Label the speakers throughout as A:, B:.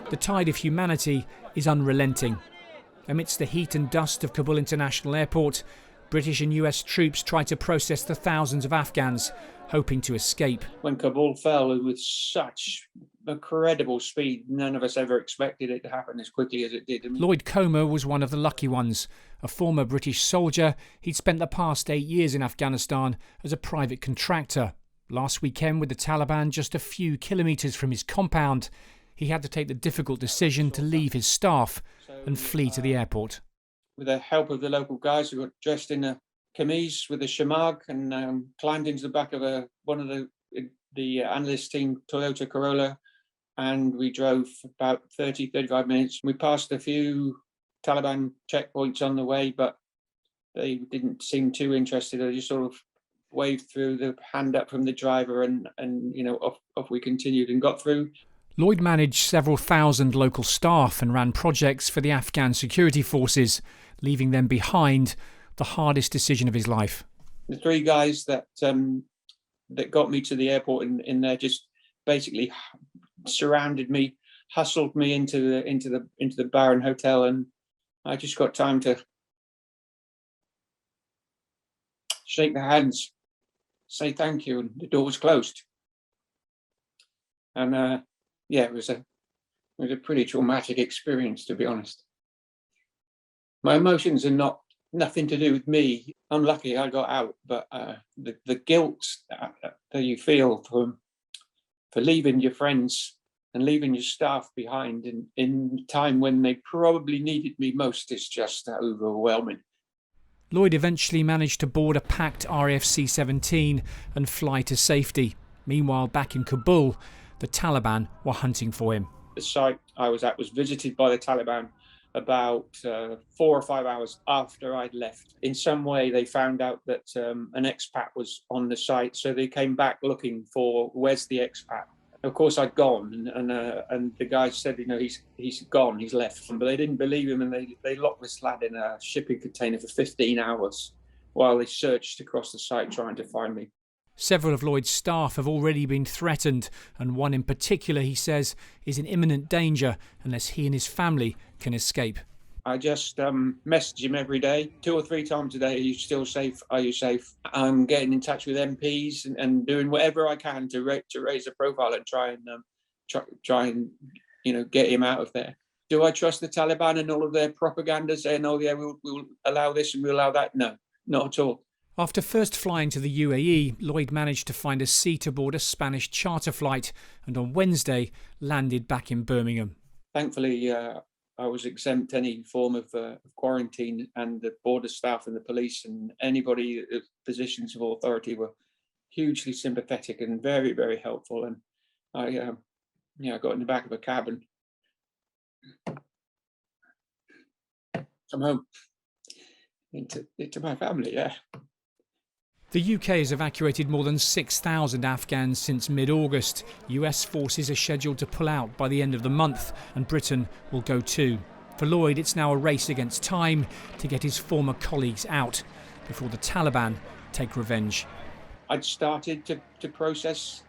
A: The tide of humanity is unrelenting. Amidst the heat and dust of Kabul International Airport, British and US troops try to process the thousands of Afghans hoping to escape.
B: When Kabul fell with such incredible speed, none of us ever expected it to happen as quickly as it did.
A: Lloyd Comer was one of the lucky ones. A former British soldier, he'd spent the past 8 years in Afghanistan as a private contractor. Last weekend, with the Taliban just a few kilometres from his compound, he had to take the difficult decision to leave his staff and flee to the airport.
B: With the help of the local guys who got dressed in a camise with a shamag and climbed into the back of one of the analyst team Toyota Corolla, and we drove about 35 minutes. We passed a few Taliban checkpoints on the way, but they didn't seem too interested. They just sort of waved through the hand up from the driver, and off we continued and got through.
A: Lloyd managed several thousand local staff and ran projects for the Afghan security forces, leaving them behind, the hardest decision of his life.
B: The three guys that got me to the airport in there just basically surrounded me, hustled me into the bar and hotel, and I just got time to shake their hands, say thank you, and the door was closed. And it was a pretty traumatic experience, to be honest. My emotions are nothing to do with me. I'm lucky I got out, but the guilt that you feel for leaving your friends and leaving your staff behind in time when they probably needed me most is just overwhelming.
A: Lloyd eventually managed to board a packed RAF C-17 and fly to safety. Meanwhile, back in Kabul, the Taliban were hunting for him.
B: The site I was at was visited by the Taliban about 4 or 5 hours after I'd left. In some way, they found out that an expat was on the site, so they came back looking for where's the expat. Of course, I'd gone, and the guy said, he's gone, he's left. But they didn't believe him, and they locked this lad in a shipping container for 15 hours while they searched across the site trying to find me.
A: Several of Lloyd's staff have already been threatened, and one in particular, he says, is in imminent danger unless he and his family can escape.
B: I just message him every day, 2 or 3 times a day. Are you still safe? Are you safe? I'm getting in touch with MPs and doing whatever I can to raise a profile and try and get him out of there. Do I trust the Taliban and all of their propaganda saying, oh yeah, we'll allow this and we'll allow that? No, not at all.
A: After first flying to the UAE, Lloyd managed to find a seat aboard a Spanish charter flight and on Wednesday landed back in Birmingham.
B: Thankfully, I was exempt any form of quarantine, and the border staff and the police and anybody in positions of authority were hugely sympathetic and very, very helpful. And I got in the back of a cab and come home into my family, yeah.
A: The UK has evacuated more than 6,000 Afghans since mid-August. US forces are scheduled to pull out by the end of the month, and Britain will go too. For Lloyd, it's now a race against time to get his former colleagues out before the Taliban take revenge.
B: I'd started to process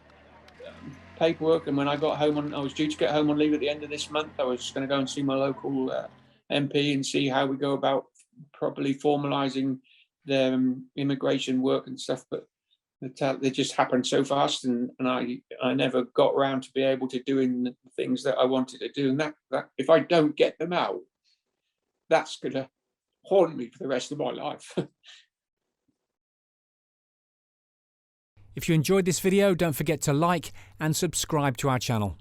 B: paperwork, and when I got home, I was due to get home on leave at the end of this month. I was going to go and see my local MP and see how we go about properly formalising their immigration work and stuff, but they just happened so fast, and I never got around to be able to doing the things that I wanted to do. And that if I don't get them out, that's going to haunt me for the rest of my life.
A: If you enjoyed this video, don't forget to like and subscribe to our channel.